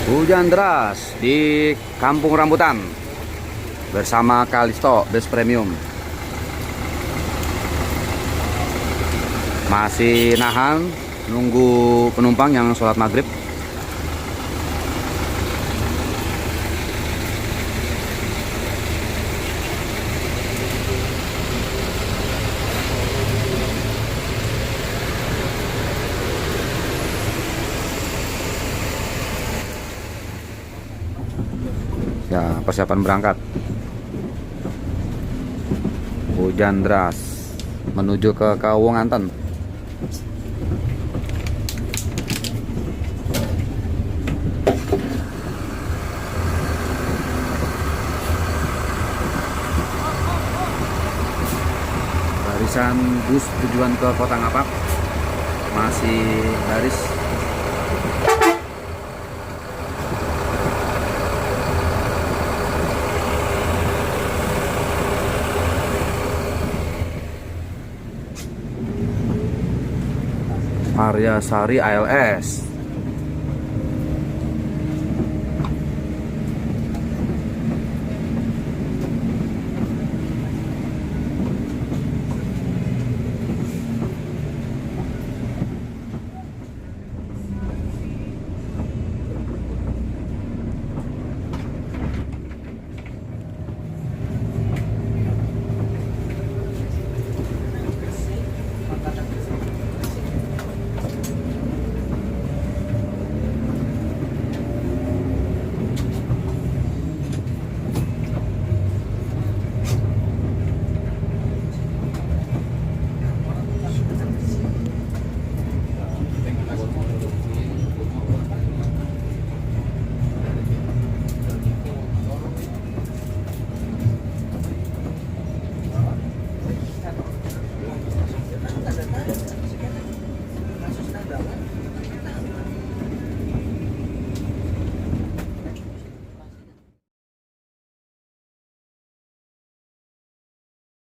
Hujan deras di Kampung Rambutan bersama Kalisto Bus Premium. Masih nahan nunggu penumpang yang sholat maghrib. Ya, persiapan berangkat. Hujan deras menuju ke Kawunganten. Barisan bus tujuan ke Kota Ngapak masih baris. Arya Sari ALS.